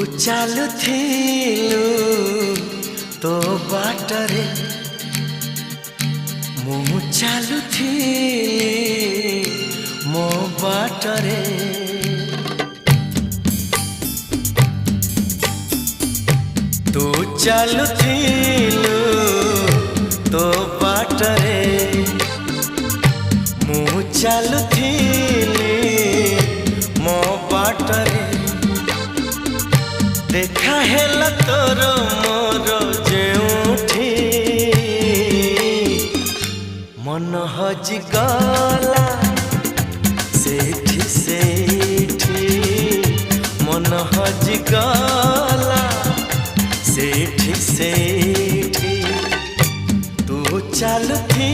ଚାଲୁଥିଲୁ ତୋ ବାଟରେ ମୁଁ ଚାଲୁଥିଲି ମୋ ବାଟରେ ତୁ ଚାଲୁଥିଲୁ ତୋ ବାଟରେ ମୁଁ ଚାଲୁଥିଲି ମୋ ବାଟରେ देखा हेला तोर मोर जेउठी मन हजि गला सेठी सेठी मन हजि गला सेठी सेठी तू चालुथी